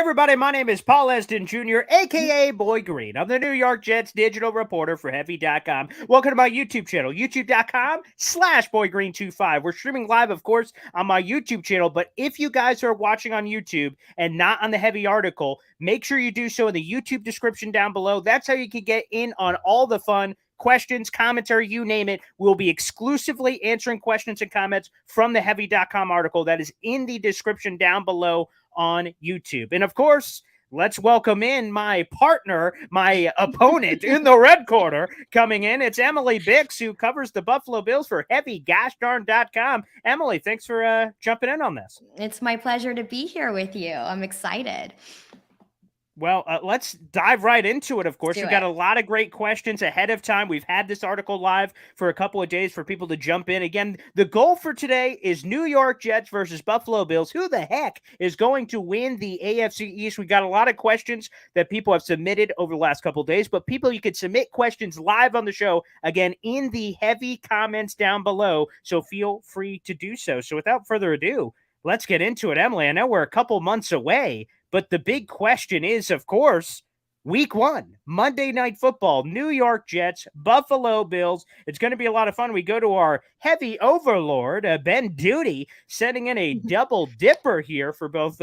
everybody. My name is Paul Eston Jr., a.k.a. Boy Green. I'm the New York Jets digital reporter for Heavy.com. Welcome to my YouTube channel, youtube.com/BoyGreen25. We're streaming live, of course, on my YouTube channel, but if you guys are watching on YouTube and not on the Heavy article, make sure you do so in the YouTube description down below. That's how you can get in on all the fun questions, commentary, you name it. We'll be exclusively answering questions and comments from the Heavy.com article that is in the description down below on YouTube. And of course, let's welcome in my partner, my opponent in the red corner coming in. It's Emily Bix, who covers the Buffalo Bills for HeavyGashdarn.com. Emily, thanks for jumping in on this. It's my pleasure to be here with you. I'm excited. Well, let's dive right into it, of course. We've got a lot of great questions ahead of time. We've had this article live for a couple of days for people to jump in. Again, the goal for today is New York Jets versus Buffalo Bills. Who the heck is going to win the AFC East? We got a lot of questions that people have submitted over the last couple of days, but people, you can submit questions live on the show, again, in the Heavy comments down below, so feel free to do so. So without further ado, let's get into it. Emily, I know we're a couple months away, but the big question is, of course, Week 1, Monday Night Football, New York Jets, Buffalo Bills. It's going to be a lot of fun. We go to our heavy overlord, Ben Doody, sending in a double dipper here for both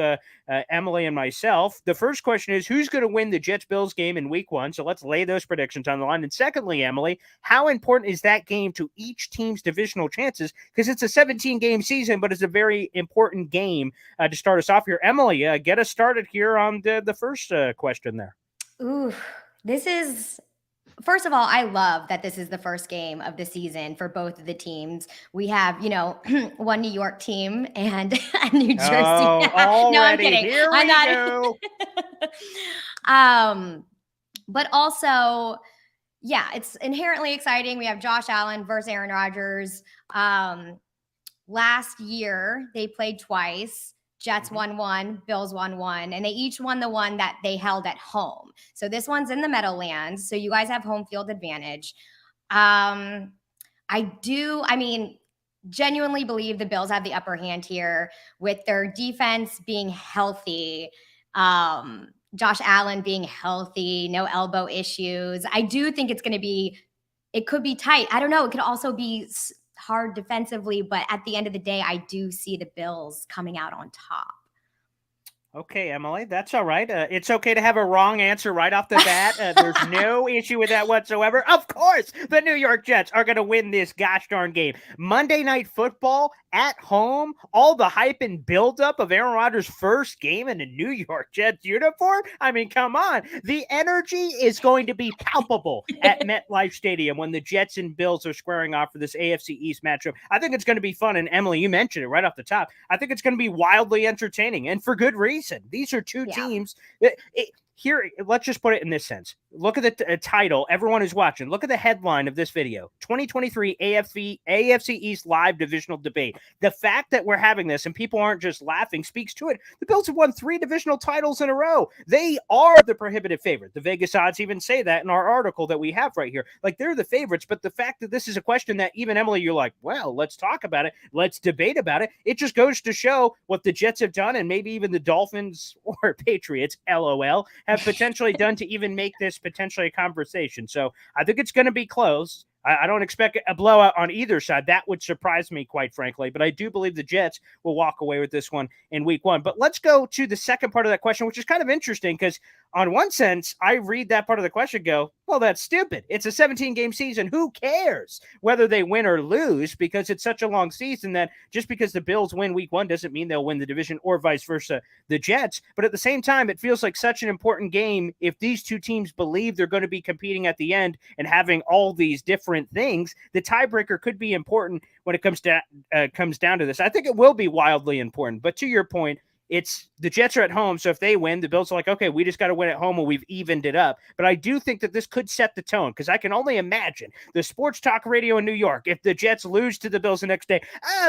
Emily and myself. The first question is, who's going to win the Jets-Bills game in Week 1? So let's lay those predictions on the line. And secondly, Emily, how important is that game to each team's divisional chances? Because it's a 17-game season, but it's a very important game to start us off here. Emily, get us started here on the first question there. Ooh, this is, first of all, I love that this is the first game of the season for both of the teams. We have, one New York team and a New Jersey. Oh, no, I'm kidding. Here we go. But also, yeah, it's inherently exciting. We have Josh Allen versus Aaron Rodgers. Last year, they played twice. Jets won one, Bills won one, and they each won the one that they held at home. So this one's in the Meadowlands, so you guys have home field advantage. I genuinely believe the Bills have the upper hand here with their defense being healthy, Josh Allen being healthy, no elbow issues. I do think it could be tight. I don't know. It could also be hard defensively, but at the end of the day, I do see the Bills coming out on top. Okay, Emily, that's all right. It's okay to have a wrong answer right off the bat. There's no issue with that whatsoever. Of course, the New York Jets are going to win this gosh darn game. Monday Night Football at home, all the hype and buildup of Aaron Rodgers' first game in a New York Jets uniform. I mean, come on. The energy is going to be palpable at MetLife Stadium when the Jets and Bills are squaring off for this AFC East matchup. I think it's going to be fun. And Emily, you mentioned it right off the top. I think it's going to be wildly entertaining, and for good reason. These are two teams. Here, let's just put it in this sense. Look at the title. Everyone who's watching, look at the headline of this video. 2023 AFC East live divisional debate. The fact that we're having this and people aren't just laughing speaks to it. The Bills have won 3 divisional titles in a row. They are the prohibitive favorite. The Vegas odds even say that in our article that we have right here. Like, they're the favorites, but the fact that this is a question that even Emily, you're like, well, let's talk about it. Let's debate about it. It just goes to show what the Jets have done, and maybe even the Dolphins or Patriots, LOL, have potentially done to even make this potentially a conversation. So I think it's going to be close. I don't expect a blowout on either side. That would surprise me, quite frankly. But I do believe the Jets will walk away with this one in Week 1. But let's go to the second part of that question, which is kind of interesting because on one sense, I read that part of the question go, well, that's stupid. It's a 17-game season. Who cares whether they win or lose, because it's such a long season that just because the Bills win Week 1 doesn't mean they'll win the division, or vice versa, the Jets. But at the same time, it feels like such an important game if these two teams believe they're going to be competing at the end and having all these different things. The tiebreaker could be important when it comes down to this. I think it will be wildly important. But to your point, it's the Jets are at home, so if they win, the Bills are like, okay, we just got to win at home and we've evened it up. But I do think that this could set the tone, because I can only imagine the sports talk radio in New York, if the Jets lose to the Bills the next day,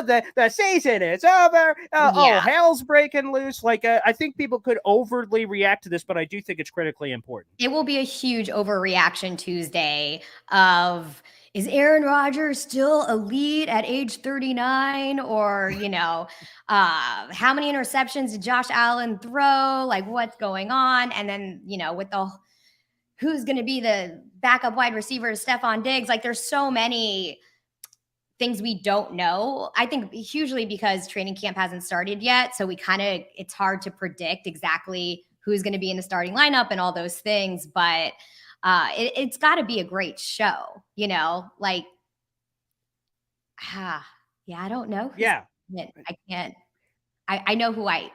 the season is over, oh, hell's breaking loose. Like, I think people could overly react to this, but I do think it's critically important. It will be a huge overreaction Tuesday of is Aaron Rodgers still elite at age 39? Or, how many interceptions did Josh Allen throw? Like, what's going on? And then, with who's going to be the backup wide receiver to Stefon Diggs? Like, there's so many things we don't know. I think hugely because training camp hasn't started yet. So it's hard to predict exactly who's going to be in the starting lineup and all those things. But it's got to be a great show, like, yeah, I don't know. Yeah. I can't, I know who I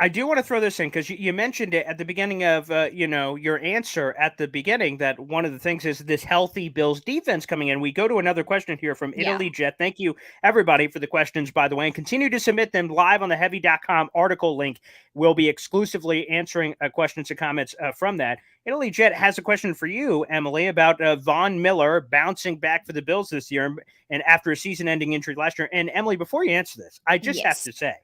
do want to throw this in because you mentioned it at the beginning of your answer at the beginning that one of the things is this healthy Bills defense coming in. We go to another question here from Italy Jet. Thank you everybody for the questions, by the way, and continue to submit them live on the heavy.com article link. We'll be exclusively answering questions and comments from that. Italy Jet has a question for you, Emily, about Von Miller bouncing back for the Bills this year and after a season-ending injury last year. And Emily, before you answer this, I just have to say,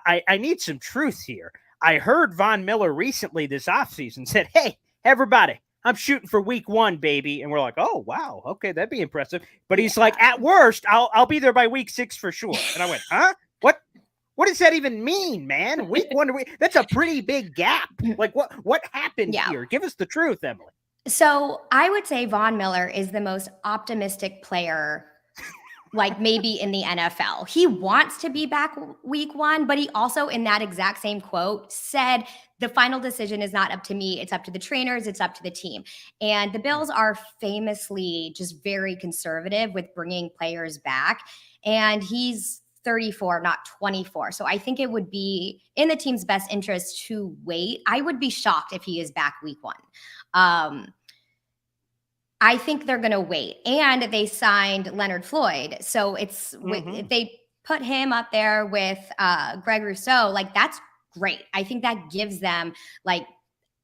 I need some truth here. I heard Von Miller recently this offseason said, hey, everybody, I'm shooting for week 1, baby. And we're like, oh, wow. Okay, that'd be impressive. But he's like, at worst, I'll be there by week 6 for sure. And I went, huh? What does that even mean, man? Week 1 to week? That's a pretty big gap. Like, what happened here? Give us the truth, Emily. So I would say Von Miller is the most optimistic player like maybe in the NFL. He wants to be back week 1, but he also in that exact same quote said, the final decision is not up to me. It's up to the trainers. It's up to the team. And the Bills are famously just very conservative with bringing players back. And he's 34, not 24. So I think it would be in the team's best interest to wait. I would be shocked if he is back week 1. I think they're going to wait. And they signed Leonard Floyd. So it's if they put him up there with Greg Rousseau, like that's great. I think that gives them like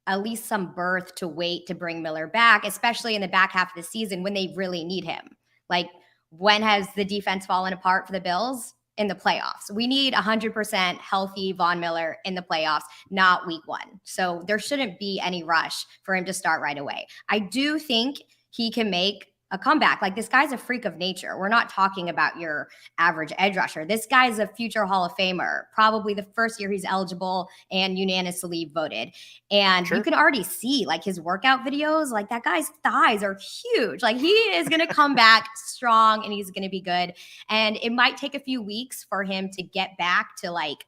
at least some berth to wait to bring Miller back, especially in the back half of the season when they really need him. Like, when has the defense fallen apart for the Bills? In the playoffs. We need 100% healthy Von Miller in the playoffs, not week 1. So there shouldn't be any rush for him to start right away. I do think he can make a comeback. Like, this guy's a freak of nature. We're not talking about your average edge rusher. This guy's a future Hall of Famer, probably the first year he's eligible and unanimously voted. And you can already see like his workout videos, like that guy's thighs are huge. Like, he is going to come back strong and he's going to be good. And it might take a few weeks for him to get back to like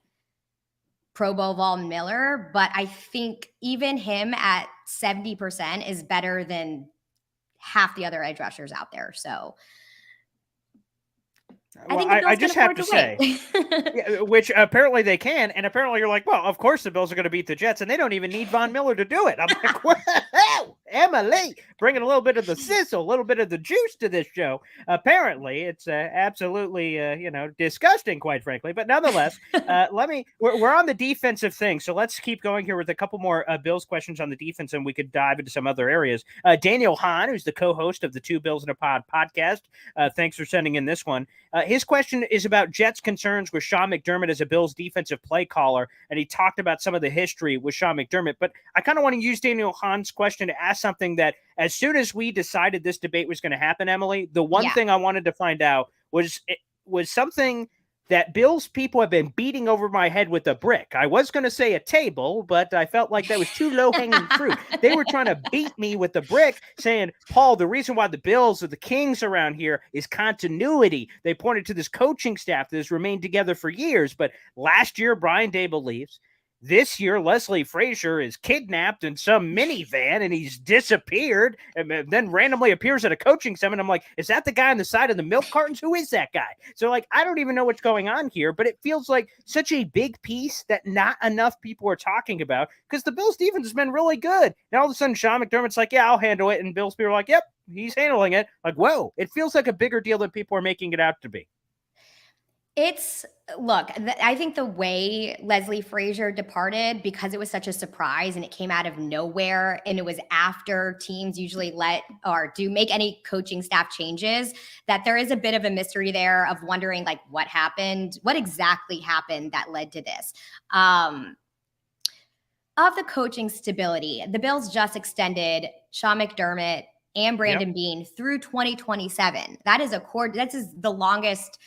Pro Bowl Von Miller, but I think even him at 70% is better than half the other edge rushers out there. So I just have to say, which apparently they can, and apparently you're like, well, of course the Bills are going to beat the Jets, and they don't even need Von Miller to do it. I'm like, whoa, Emily, bringing a little bit of the sizzle, a little bit of the juice to this show. Apparently, it's absolutely, disgusting, quite frankly. But nonetheless, we're on the defensive thing, so let's keep going here with a couple more Bills questions on the defense, and we could dive into some other areas. Daniel Hahn, who's the co-host of the Two Bills in a Pod podcast, thanks for sending in this one. His question is about Jets' concerns with Sean McDermott as a Bills defensive play caller, and he talked about some of the history with Sean McDermott. But I kind of want to use Daniel Hahn's question to ask something that as soon as we decided this debate was going to happen, Emily, the one thing I wanted to find out was something that Bills people have been beating over my head with a brick. I was going to say a table, but I felt like that was too low-hanging fruit. They were trying to beat me with the brick, saying, Paul, the reason why the Bills are the kings around here is continuity. They pointed to this coaching staff that has remained together for years, but last year, Brian Dable leaves. This year, Leslie Frazier is kidnapped in some minivan and he's disappeared and then randomly appears at a coaching summit. I'm like, is that the guy on the side of the milk cartons? Who is that guy? So, like, I don't even know what's going on here, but it feels like such a big piece that not enough people are talking about because the Bills defense has been really good. Now, all of a sudden, Sean McDermott's like, yeah, I'll handle it. And Bills people are like, yep, he's handling it. Like, whoa, it feels like a bigger deal than people are making it out to be. I think the way Leslie Frazier departed, because it was such a surprise and it came out of nowhere, and it was after teams usually make any coaching staff changes, that there is a bit of a mystery there of wondering like what exactly happened that led to this. Of the coaching stability, the Bills just extended Sean McDermott and Brandon Beane through 2027. That is that is the longest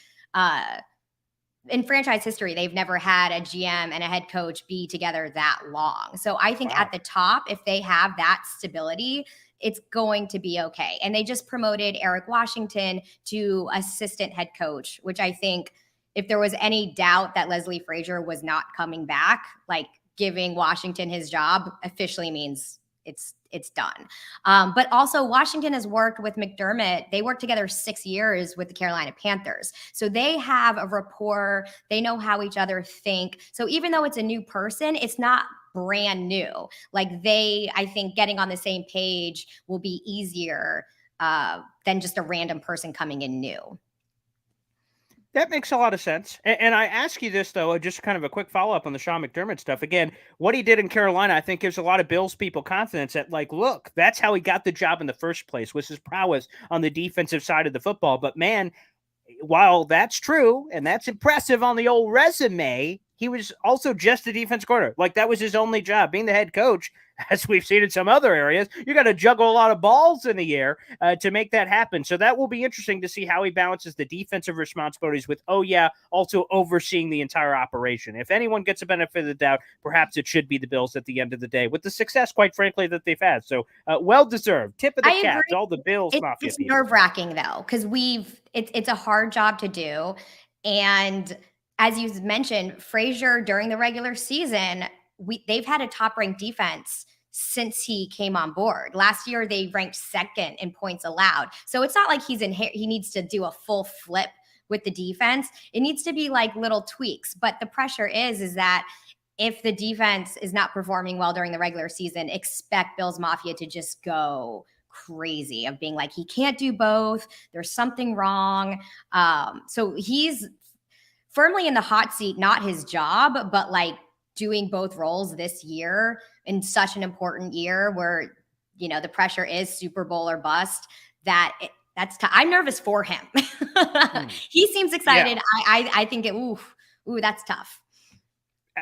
in franchise history. They've never had a GM and a head coach be together that long. So I think at the top, if they have that stability, it's going to be okay. And they just promoted Eric Washington to assistant head coach, which I think if there was any doubt that Leslie Frazier was not coming back, like giving Washington his job officially means it's done. But also Washington has worked with McDermott. They worked together 6 years with the Carolina Panthers. So they have a rapport. They know how each other think. So even though it's a new person, it's not brand new. Like I think getting on the same page will be easier than just a random person coming in new. That makes a lot of sense. And I ask you this, though, just kind of a quick follow-up on the Sean McDermott stuff. Again, what he did in Carolina, I think, gives a lot of Bills people confidence that, like, look, that's how he got the job in the first place, was his prowess on the defensive side of the football. But, man, while that's true and that's impressive on the old resume, he was also just a defense coordinator. Like, that was his only job. Being the head coach, as we've seen in some other areas, you got to juggle a lot of balls in the air to make that happen. So that will be interesting to see how he balances the defensive responsibilities with, also overseeing the entire operation. If anyone gets a benefit of the doubt, perhaps it should be the Bills at the end of the day, with the success, quite frankly, that they've had. So well-deserved. Tip of the cap to all the Bills Mafia It's people. nerve-wracking, though, because it's a hard job to do. And as you mentioned, Frazier during the regular season, they've had a top-ranked defense since he came on board. Last year, they ranked second in points allowed. So it's not like he needs to do a full flip with the defense. It needs to be like little tweaks. But the pressure is that if the defense is not performing well during the regular season, expect Bills Mafia to just go crazy of being like, he can't do both. There's something wrong. So he's firmly in the hot seat, not his job, but like doing both roles this year in such an important year where, the pressure is Super Bowl or bust. I'm nervous for him. He seems excited. Yeah. I think that's tough.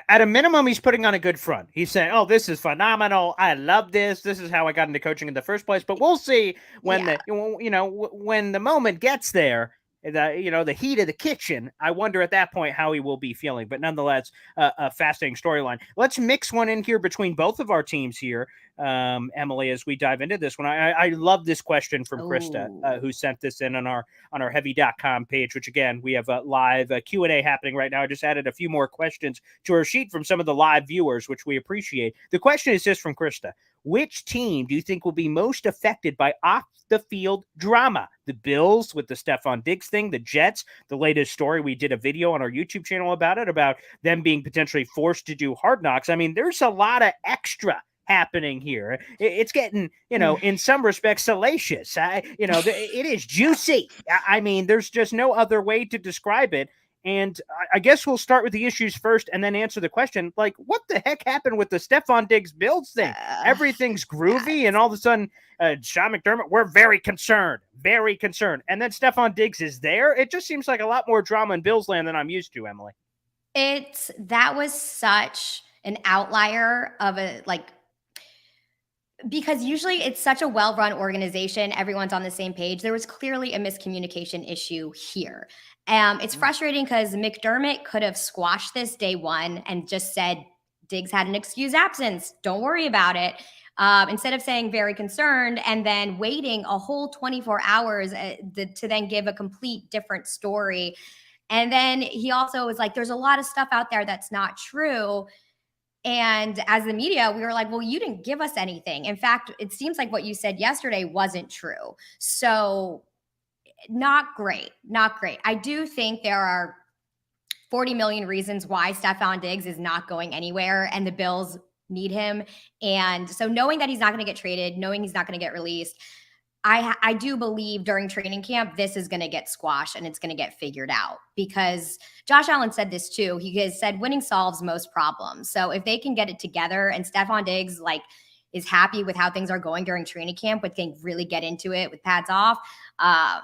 At a minimum, he's putting on a good front. He's saying, "Oh, this is phenomenal. I love this. This is how I got into coaching in the first place." But we'll see when when the moment gets there. The heat of the kitchen. I wonder at that point how he will be feeling. But nonetheless, a fascinating storyline. Let's mix one in here between both of our teams here, Emily, as we dive into this one. I love this question from Krista, who sent this in on our heavy.com page, which again, we have a live Q&A happening right now. I just added a few more questions to our sheet from some of the live viewers, which we appreciate. The question is this from Krista: which team do you think will be most affected by off-the-field drama? The Bills with the Stefon Diggs thing, the Jets, the latest story. We did a video on our YouTube channel about it, about them being potentially forced to do Hard Knocks. I mean, there's a lot of extra happening here. It's getting, in some respects, salacious. It is juicy. I mean, there's just no other way to describe it. And I guess we'll start with the issues first and then answer the question, like, what the heck happened with the Stefon Diggs Bills thing? Everything's groovy, and all of a sudden, Sean McDermott, we're very concerned. And then Stefon Diggs is there. It just seems like a lot more drama in Bills land than I'm used to, Emily. That was such an outlier of because usually it's such a well-run organization. Everyone's on the same page. There was clearly a miscommunication issue here. It's frustrating because McDermott could have squashed this day one and just said, Diggs had an excused absence. Don't worry about it. Instead of saying very concerned and then waiting a whole 24 hours to then give a complete different story. And then he also was like, there's a lot of stuff out there that's not true. And as the media, we were like, well, you didn't give us anything. In fact, it seems like what you said yesterday wasn't true. So not great. I do think there are 40 million reasons why Stefon Diggs is not going anywhere and the Bills need him. And so knowing that he's not going to get traded, knowing he's not going to get released, I do believe during training camp, this is going to get squashed and it's going to get figured out, because Josh Allen said this too. He has said winning solves most problems. So if they can get it together and Stefon Diggs is happy with how things are going during training camp, but can really get into it with pads off, I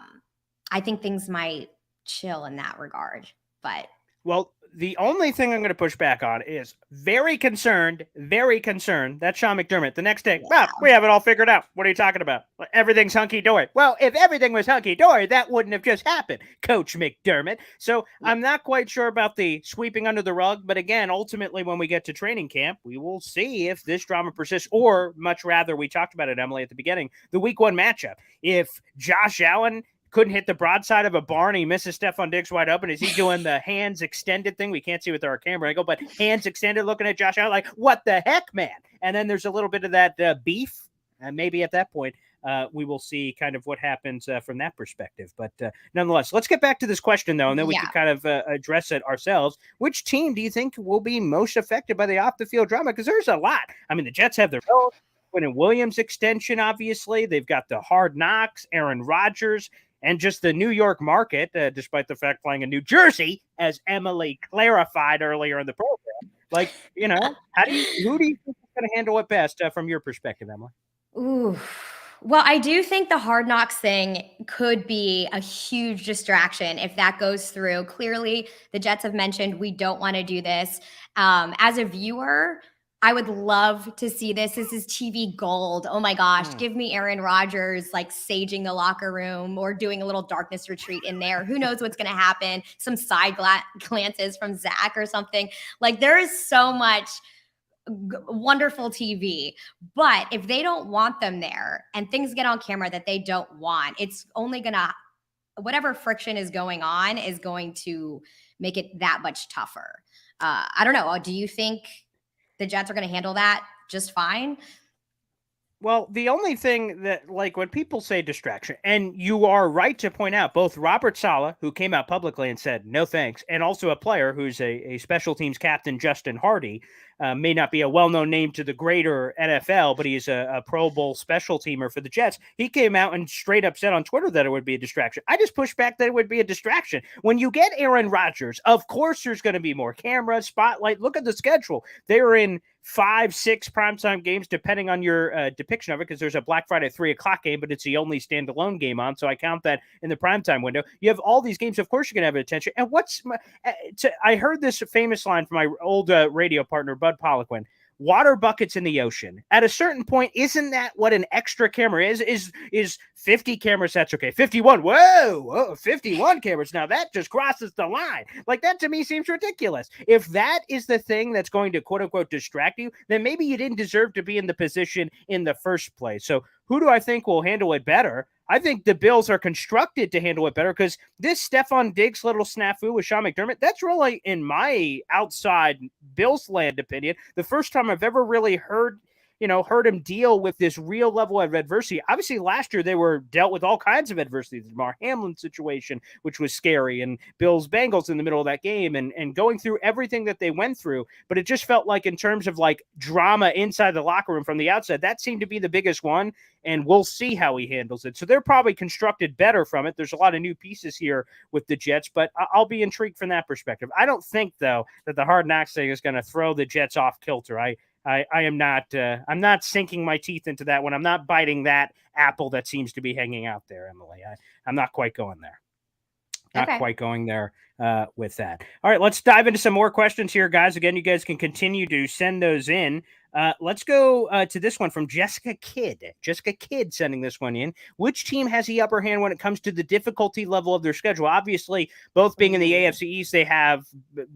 think things might chill in that regard. But well, The only thing I'm going to push back on is very concerned. That's Sean McDermott. The next day, well, we have it all figured out. What are you talking about? Everything's hunky-dory. Well, if everything was hunky-dory, that wouldn't have just happened, Coach McDermott. So I'm not quite sure about the sweeping under the rug. But again, ultimately, when we get to training camp, we will see if this drama persists, or much rather, we talked about it, Emily, at the beginning, the week 1 matchup. If Josh Allen couldn't hit the broadside of a barn, he misses Stefon Diggs wide open. Is he doing the hands extended thing? We can't see with our camera angle, but hands extended, looking at Josh Allen like, what the heck, man? And then there's a little bit of that beef. And maybe at that point, we will see kind of what happens from that perspective. But nonetheless, let's get back to this question, though, and then we can kind of address it ourselves. Which team do you think will be most affected by the off-the-field drama? Because there's a lot. I mean, the Jets have their own Quinn Williams extension, obviously. They've got the Hard Knocks, Aaron Rodgers, and just the New York market, despite the fact playing in New Jersey, as Emily clarified earlier in the program. Like, you know, who do you think is going to handle it best from your perspective, Emily? Ooh. Well, I do think the Hard Knocks thing could be a huge distraction if that goes through. Clearly, the Jets have mentioned we don't want to do this. As a viewer, I would love to see this. This is TV gold. Oh my gosh. Give me Aaron Rodgers like saging the locker room or doing a little darkness retreat in there. Who knows what's going to happen? Some side glances from Zach or something. Like there is so much wonderful TV. But if they don't want them there and things get on camera that they don't want, it's only going to, whatever friction is going on is going to make it that much tougher. I don't know. Do you think the Jets are going to handle that just fine? Well, the only thing that, like, when people say distraction, and you are right to point out, both Robert Saleh, who came out publicly and said no thanks, and also a player who's a special teams captain, Justin Hardy, may not be a well-known name to the greater NFL, but he's a Pro Bowl special teamer for the Jets. He came out and straight up said on Twitter that it would be a distraction. I just pushed back that it would be a distraction. When you get Aaron Rodgers, of course there's going to be more camera, spotlight. Look at the schedule. They're in 5-6 primetime games, depending on your depiction of it, because there's a Black Friday 3:00 game, but it's the only standalone game on, so I count that in the primetime window. You have all these games. Of course you're going to have attention. And I heard this famous line from my old radio partner, Bud Poliquin. Water buckets in the ocean. At a certain point, isn't that what an extra camera is? Is 50 cameras, that's okay. 51, whoa, 51 cameras. Now that just crosses the line. Like that to me seems ridiculous. If that is the thing that's going to quote unquote distract you, then maybe you didn't deserve to be in the position in the first place. So who do I think will handle it better? I think the Bills are constructed to handle it better because this Stefon Diggs little snafu with Sean McDermott, that's really, in my outside Bills land opinion, the first time I've ever really heard him deal with this real level of adversity. Obviously, last year they were dealt with all kinds of adversity. The Damar Hamlin situation, which was scary, and Bills-Bengals in the middle of that game, and going through everything that they went through. But it just felt like in terms of like drama inside the locker room from the outside, that seemed to be the biggest one, and we'll see how he handles it. So they're probably constructed better from it. There's a lot of new pieces here with the Jets, but I'll be intrigued from that perspective. I don't think, though, that the Hard Knocks thing is going to throw the Jets off kilter. I am not. I'm not sinking my teeth into that one. I'm not biting that apple that seems to be hanging out there, Emily. I'm not quite going there. Not quite going there with that. All right, let's dive into some more questions here, guys. Again, you guys can continue to send those in. Let's go to this one from Jessica Kidd. Jessica Kidd sending this one in. Which team has the upper hand when it comes to the difficulty level of their schedule? Obviously, both being in the AFC East, they have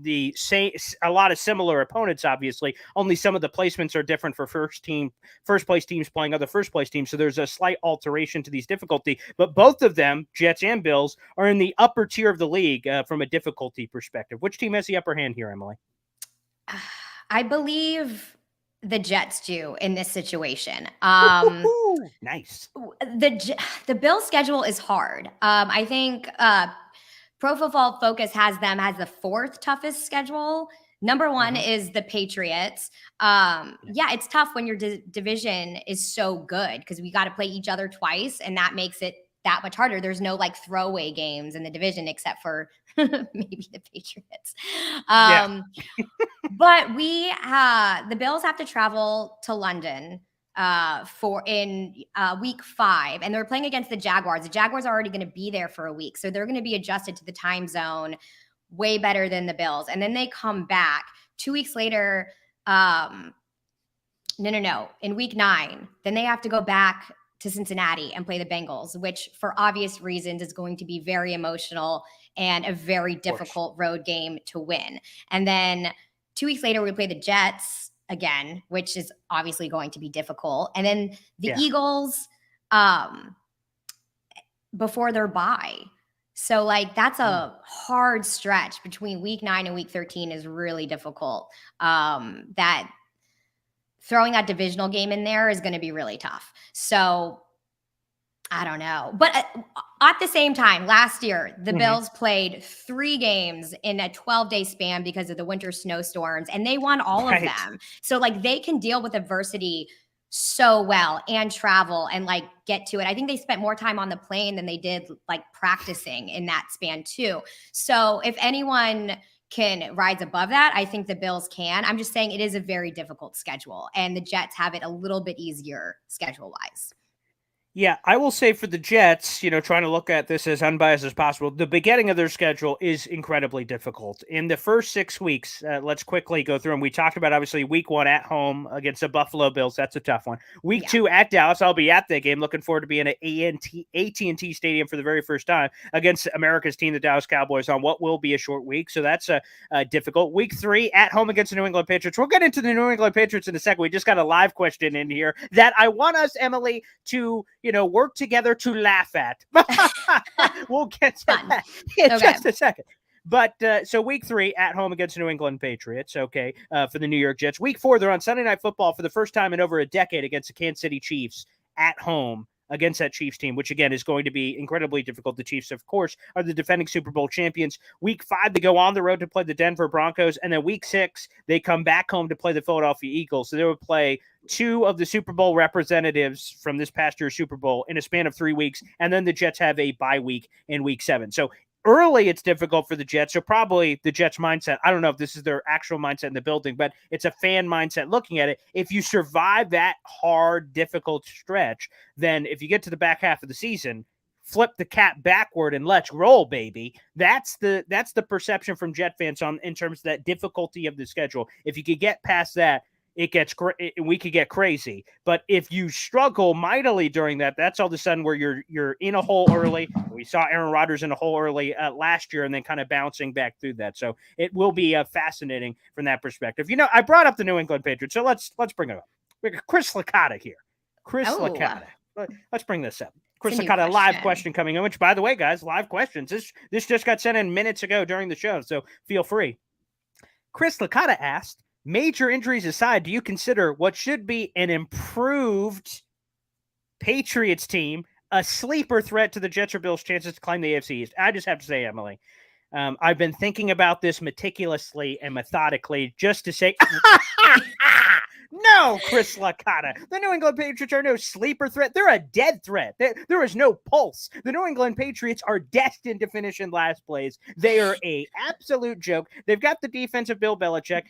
a lot of similar opponents, obviously. Only some of the placements are different for first place teams playing other first place teams. So there's a slight alteration to these difficulty. But both of them, Jets and Bills, are in the upper tier of the league from a difficulty perspective. Which team has the upper hand here, Emily? I believe the Jets do in this situation. Nice. The Bills' schedule is hard. I think Pro Football Focus has them as the fourth toughest schedule. Number one is the Patriots. Yeah, it's tough when your division is so good because we got to play each other twice, and that makes it that much harder. There's no like throwaway games in the division except for maybe the Patriots. But the Bills have to travel to London in week 5, and they're playing against the Jaguars. The Jaguars are already going to be there for a week, so they're going to be adjusted to the time zone. way better than the Bills. And then they come back 2 weeks later. No. In week 9, then they have to go back to Cincinnati and play the Bengals, which for obvious reasons is going to be very emotional and a very difficult road game to win. And then 2 weeks later, we play the Jets again, which is obviously going to be difficult. And then the Eagles before their bye. So like that's a hard stretch between week 9 and week 13 is really difficult. That throwing that divisional game in there is going to be really tough. So I don't know. But at the same time, last year, the Bills played 3 games in a 12-day span because of the winter snowstorms, and they won all of them. So like they can deal with adversity so well and travel and like get to it. I think they spent more time on the plane than they did like practicing in that span too. So if anyone can rise above that, I think the Bills can. I'm just saying it is a very difficult schedule, and the Jets have it a little bit easier schedule-wise. Yeah, I will say for the Jets, trying to look at this as unbiased as possible, the beginning of their schedule is incredibly difficult. In the first 6 weeks, let's quickly go through them. We talked about, obviously, week 1 at home against the Buffalo Bills. That's a tough one. Week 2 at Dallas. I'll be at that game. Looking forward to being at AT&T Stadium for the very first time against America's team, the Dallas Cowboys, on what will be a short week. So that's difficult. Week 3 at home against the New England Patriots. We'll get into the New England Patriots in a second. We just got a live question in here that I want us, Emily, to work together to laugh at. We'll get to that in just a second. But so week 3 at home against New England Patriots, for the New York Jets. Week 4, they're on Sunday Night Football for the first time in over a decade against the Kansas City Chiefs at home against that Chiefs team, which again is going to be incredibly difficult. The Chiefs, of course, are the defending Super Bowl champions. Week 5, they go on the road to play the Denver Broncos, and then week 6, they come back home to play the Philadelphia Eagles. So they would play 2 of the Super Bowl representatives from this past year's Super Bowl in a span of 3 weeks, and then the Jets have a bye week in week 7. So early, it's difficult for the Jets. So probably the Jets mindset, I don't know if this is their actual mindset in the building, but it's a fan mindset looking at it. If you survive that hard, difficult stretch, then if you get to the back half of the season, flip the cap backward and let's roll, baby. That's the perception from Jet fans in terms of that difficulty of the schedule. If you could get past that, we could get crazy. But if you struggle mightily during that, that's all of a sudden where you're in a hole early. We saw Aaron Rodgers in a hole early last year and then kind of bouncing back through that. So it will be fascinating from that perspective. I brought up the New England Patriots, so let's bring it up. We got Chris Licata here. Licata. Let's bring this up. Chris Licata, a live question coming in, which, by the way, guys, live questions. This just got sent in minutes ago during the show, so feel free. Chris Licata asked, major injuries aside, do you consider what should be an improved Patriots team a sleeper threat to the Jets or Bills' chances to climb the AFC East? I just have to say, Emily, I've been thinking about this meticulously and methodically just to say, no, Chris Licata. The New England Patriots are no sleeper threat. They're a dead threat. There is no pulse. The New England Patriots are destined to finish in last place. They are a absolute joke. They've got the defense of Bill Belichick.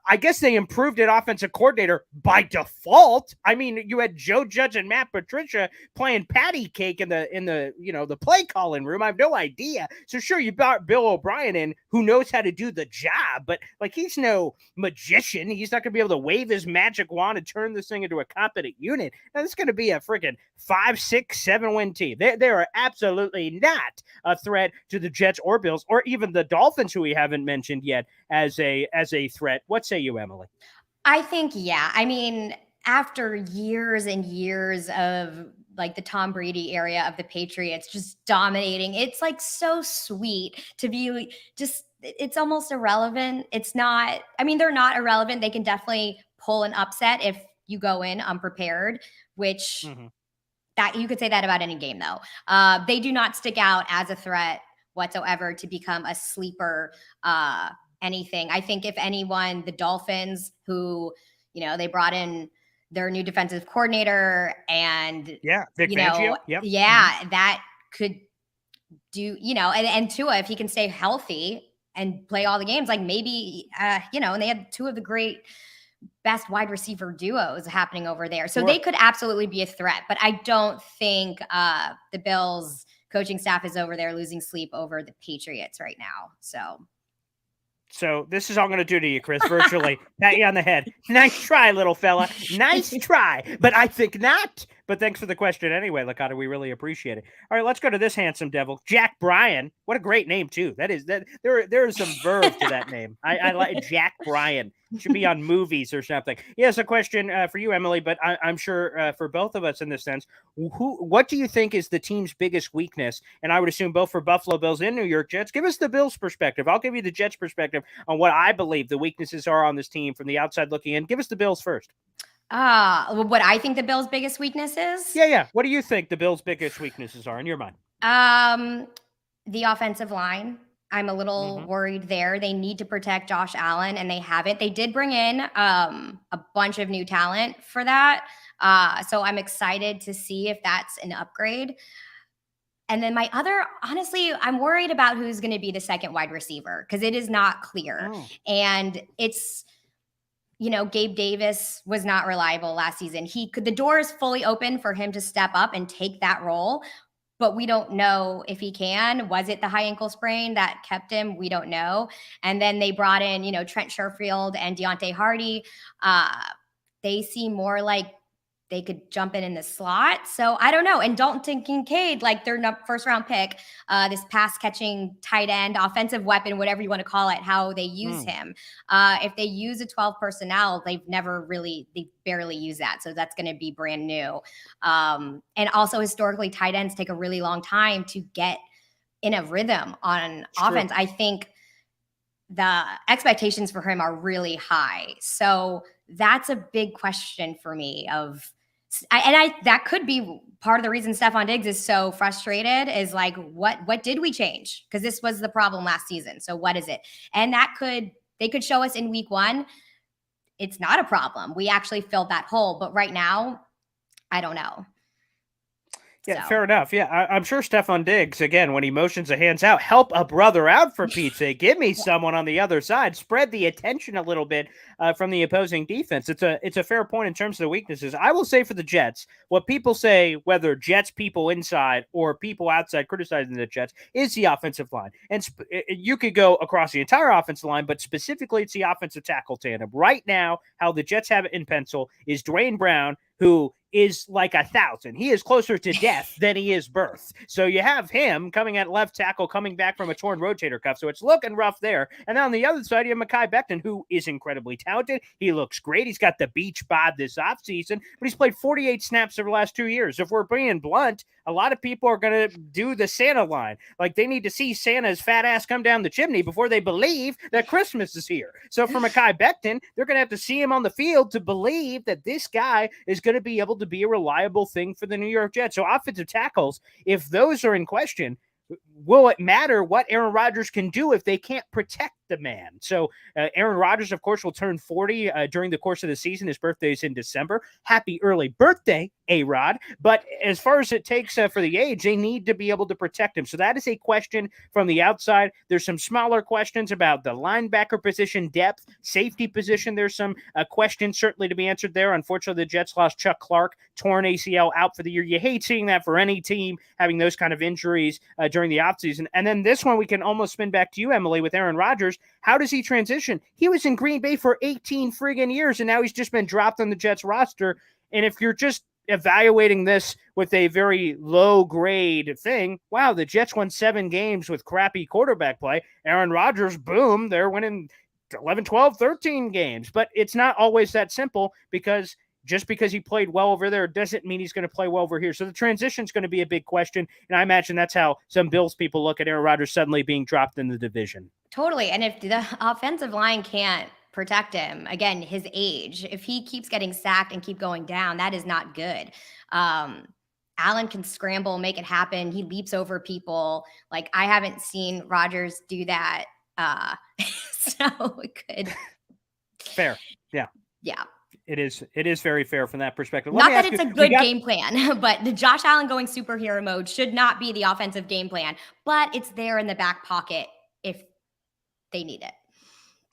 I guess they improved at offensive coordinator by default. I mean, you had Joe Judge and Matt Patricia playing patty cake in the play calling room. I have no idea. So sure, you brought Bill O'Brien in, who knows how to do the job, but like he's no magician. He's not going to be able to wave his magic wand and turn this thing into a competent unit. Now, this is going to be a freaking 5, 6, 7 win team. They are absolutely not a threat to the Jets or Bills or even the Dolphins, who we haven't mentioned yet as a threat. What say you, Emily? I think, yeah. I mean, after years and years of like the Tom Brady area of the Patriots just dominating, it's like so sweet to be just, it's almost irrelevant. It's not, I mean, they're not irrelevant. They can definitely pull an upset if you go in unprepared, which that you could say that about any game though. They do not stick out as a threat whatsoever to become a sleeper anything. I think if anyone, the Dolphins, who, they brought in their new defensive coordinator and Vic Fangio. That could do, and Tua, if he can stay healthy and play all the games, like maybe, and they had 2 of the great best wide receiver duos happening over there. So they could absolutely be a threat, but I don't think the Bills coaching staff is over there losing sleep over the Patriots right now. So this is all I'm going to do to you, Chris, virtually. Pat you on the head. Nice try, little fella. Nice try. But I think not. But thanks for the question anyway, Licata. We really appreciate it. All right, let's go to this handsome devil, Jack Bryan. What a great name, too. That is that. There is some verve to that name. I like Jack Bryan. Should be on movies or something. Yes, a question for you, Emily, but I'm sure for both of us in this sense. What do you think is the team's biggest weakness? And I would assume both for Buffalo Bills and New York Jets. Give us the Bills' perspective. I'll give you the Jets' perspective on what I believe the weaknesses are on this team from the outside looking in. Give us the Bills first. What I think the Bills' biggest weakness is? Yeah. What do you think the Bills' biggest weaknesses are in your mind? The offensive line. I'm a little worried there. They need to protect Josh Allen, and they haven't. They did bring in a bunch of new talent for that. So I'm excited to see if that's an upgrade. And then honestly, I'm worried about who's going to be the second wide receiver because it is not clear. And it's, Gabe Davis was not reliable last season. The door is fully open for him to step up and take that role. But we don't know if he can. Was it the high ankle sprain that kept him? We don't know. And then they brought in, Trent Sherfield and Deontay Hardy. They seem more like they could jump in the slot. So I don't know. And Dalton Kincaid, like their first round pick, this pass catching tight end, offensive weapon, whatever you want to call it, how they use him. If they use a 12 personnel, they barely use that. So that's going to be brand new. And also historically, tight ends take a really long time to get in a rhythm on offense. True. I think the expectations for him are really high. So that's a big question for me that could be part of the reason Stefon Diggs is so frustrated is like, what did we change? Because this was the problem last season. So what is it? And they could show us in week 1. It's not a problem. We actually filled that hole. But right now, I don't know. Yeah, fair enough. Yeah, I'm sure Stefon Diggs, again, when he motions the hands out, help a brother out for Pete's sake. Give me someone on the other side. Spread the attention a little bit from the opposing defense. It's a fair point in terms of the weaknesses. I will say for the Jets, what people say, whether Jets people inside or people outside criticizing the Jets, is the offensive line. And you could go across the entire offensive line, but specifically it's the offensive tackle tandem. Right now, how the Jets have it in pencil is Dwayne Brown, who is like 1,000. He is closer to death than he is birth. So you have him coming at left tackle, coming back from a torn rotator cuff. So it's looking rough there. And then on the other side, you have Mekhi Becton, who is incredibly talented. He looks great. He's got the beach bod this offseason, but he's played 48 snaps over the last 2 years. If we're being blunt, a lot of people are going to do the Santa line. Like they need to see Santa's fat ass come down the chimney before they believe that Christmas is here. So for Mekhi Becton, they're going to have to see him on the field to believe that this guy is going to be able to be a reliable thing for the New York Jets. So offensive tackles, if those are in question, will it matter what Aaron Rodgers can do if they can't protect the man? So Aaron Rodgers, of course, will turn 40 during the course of the season. His birthday is in December. Happy early birthday, A-Rod. But as far as it takes for the age, they need to be able to protect him. So that is a question from the outside. There's some smaller questions about the linebacker position depth, safety position. There's some questions certainly to be answered there. Unfortunately, the Jets lost Chuck Clark, torn ACL, out for the year. You hate seeing that for any team, having those kind of injuries during the offseason. And then this one we can almost spin back to you, Emily, with Aaron Rodgers. How does he transition? He was in Green Bay for 18 friggin' years, and now he's just been dropped on the Jets roster. And if you're just evaluating this with a very low grade thing, wow, the Jets won 7 games with crappy quarterback play. Aaron Rodgers, boom, they're winning 11, 12, 13 games. But it's not always that simple, because just because he played well over there doesn't mean he's going to play well over here. So the transition is going to be a big question. And I imagine that's how some Bills people look at Aaron Rodgers suddenly being dropped in the division. Totally. And if the offensive line can't protect him, again, his age, if he keeps getting sacked and keep going down, that is not good. Allen can scramble, make it happen. He leaps over people. Like, I haven't seen Rodgers do that. So it could. Fair. Yeah. Yeah. It is very fair from that perspective. Not that it's a good game plan, but the Josh Allen going superhero mode should not be the offensive game plan, but it's there in the back pocket if they need it.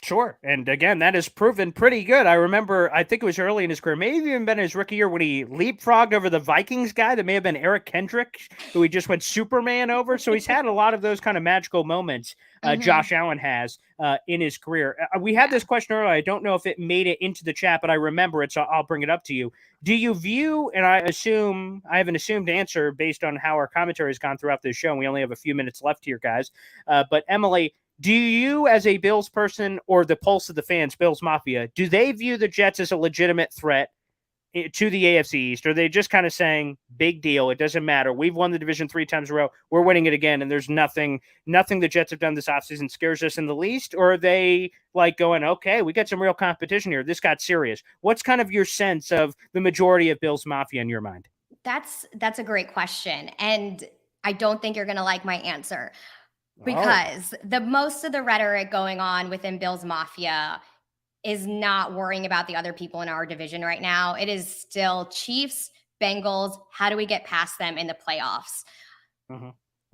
Sure. And again, that has proven pretty good. I remember, I think it was early in his career, maybe even been his rookie year when he leapfrogged over the Vikings guy that may have been Eric Kendrick, who he just went Superman over. So he's had a lot of those kind of magical moments, Josh Allen has in his career. We had this question earlier. I don't know if it made it into the chat, but I remember it, so I'll bring it up to you. Do you view, and I have an assumed answer based on how our commentary has gone throughout this show, and we only have a few minutes left here, guys. But Emily, do you, as a Bills person or the pulse of the fans, Bills Mafia, do they view the Jets as a legitimate threat to the AFC East? Or are they just kind of saying, big deal, it doesn't matter. We've won the division 3 times in a row. We're winning it again, and there's nothing the Jets have done this offseason scares us in the least? Or are they like going, okay, we got some real competition here. This got serious. What's kind of your sense of the majority of Bills Mafia in your mind? That's a great question. And I don't think you're going to like my answer. Because the most of the rhetoric going on within Bills Mafia is not worrying about the other people in our division right now. It is still Chiefs, Bengals. How do we get past them in the playoffs?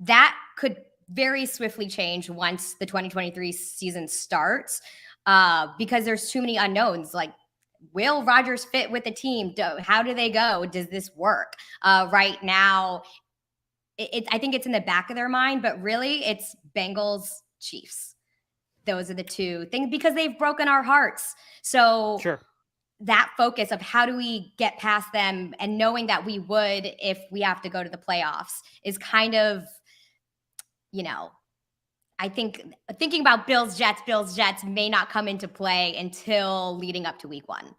That could very swiftly change once the 2023 season starts because there's too many unknowns. Like, will Rodgers fit with the team? How do they go? Does this work? Right now, I think it's in the back of their mind, but really it's Bengals, Chiefs. Those are the two things because they've broken our hearts. So that focus of how do we get past them and knowing that we would if we have to go to the playoffs is kind of, I think thinking about Bills, Jets may not come into play until leading up to week 1.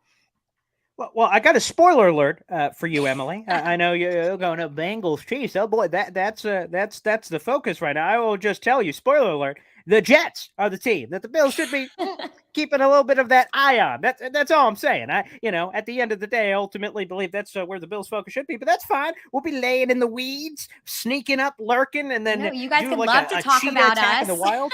Well, I got a spoiler alert for you, Emily. I know you're going to Bengals Chiefs. Oh boy, that's the focus right now. I will just tell you, spoiler alert: the Jets are the team that the Bills should be keeping a little bit of that eye on. That's all I'm saying. At the end of the day, I ultimately believe that's where the Bills' focus should be. But that's fine. We'll be laying in the weeds, sneaking up, lurking, and then you guys can like love to talk about us in the wild.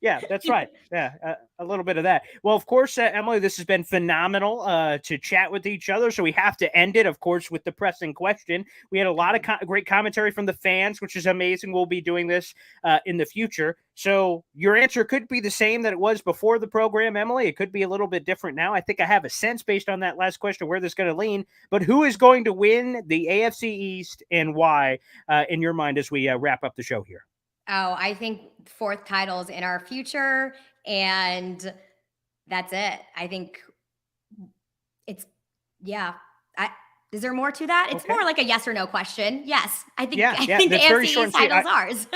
Yeah, that's right. Yeah, a little bit of that. Well, of course, Emily, this has been phenomenal to chat with each other. So we have to end it, of course, with the pressing question. We had a lot of great commentary from the fans, which is amazing. We'll be doing this in the future. So your answer could be the same that it was before the program, Emily. It could be a little bit different now. I think I have a sense based on that last question where this is going to lean. But who is going to win the AFC East and why in your mind as we wrap up the show here? Oh, I think 4th title's in our future, and that's it. I think it's, is there more to that? It's more like a yes or no question. Yes, I think the AFC East title's ours.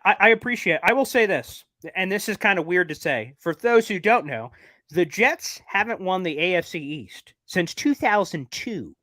I appreciate it. I will say this, and this is kind of weird to say. For those who don't know, the Jets haven't won the AFC East since 2002.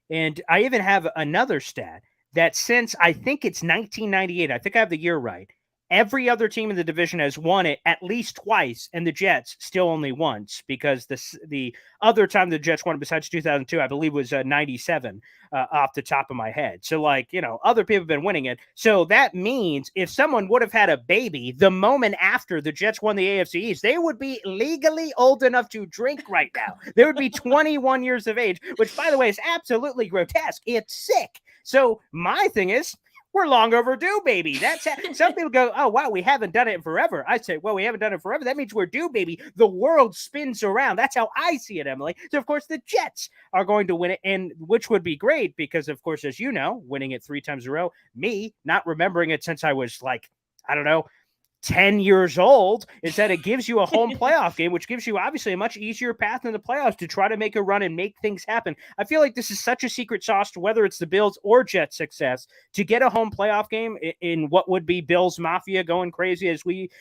And I even have another stat that since I think it's 1998, I think I have the year right, every other team in the division has won it at least twice, and the Jets still only once, because the other time the Jets won it besides 2002, I believe, was 97 off the top of my head. So, other people have been winning it. So that means if someone would have had a baby the moment after the Jets won the AFC East, they would be legally old enough to drink right now. They would be 21 years of age, which, by the way, is absolutely grotesque. It's sick. So my thing is, we're long overdue, baby. That's some people go, oh, wow, we haven't done it in forever. I say, well, we haven't done it forever. That means we're due, baby. The world spins around. That's how I see it, Emily. So, of course, the Jets are going to win it, and which would be great because, of course, as you know, winning it 3 times in a row, me not remembering it since I was 10 years old, is that it gives you a home playoff game, which gives you obviously a much easier path in the playoffs to try to make a run and make things happen. I feel like this is such a secret sauce to whether it's the Bills or Jets' success to get a home playoff game in what would be Bills Mafia going crazy as we've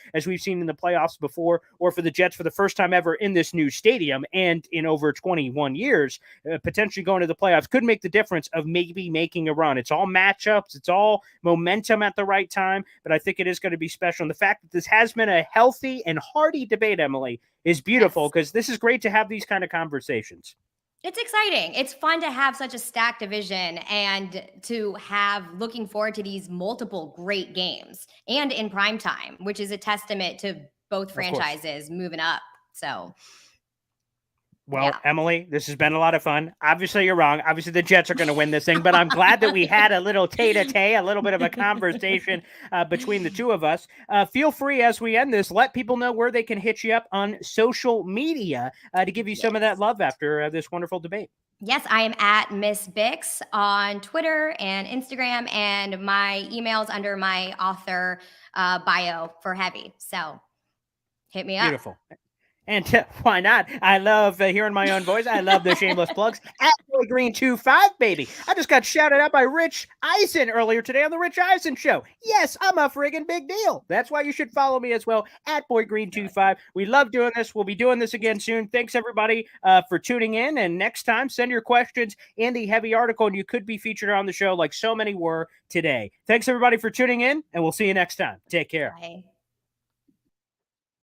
seen in the playoffs before, or for the Jets for the first time ever in this new stadium and in over 21 years, potentially going to the playoffs could make the difference of maybe making a run. It's all matchups. It's all momentum at the right time, but I think it is going to be special. And the fact that this has been a healthy and hearty debate, Emily, is beautiful because this is great to have these kind of conversations. It's exciting. It's fun to have such a stacked division and to have looking forward to these multiple great games and in prime time, which is a testament to both franchises moving up. So Well, Yeah. Emily, this has been a lot of fun. Obviously, you're wrong. Obviously, the Jets are going to win this thing, but I'm glad that we had a little tete-a-tete, a little bit of a conversation between the two of us. Feel free, as we end this, let people know where they can hit you up on social media to give you some of that love after this wonderful debate. Yes, I am at Miss Bix on Twitter and Instagram, and my email's under my author bio for Heavy. So hit me up. Beautiful. And why not? I love hearing my own voice. I love the shameless plugs. At Boy Green 25, baby. I just got shouted out by Rich Eisen earlier today on the Rich Eisen Show. Yes, I'm a friggin' big deal. That's why you should follow me as well, at Boy Green 25. We love doing this. We'll be doing this again soon. Thanks, everybody, for tuning in. And next time, send your questions in the Heavy article, and you could be featured on the show like so many were today. Thanks, everybody, for tuning in, and we'll see you next time. Take care. Bye.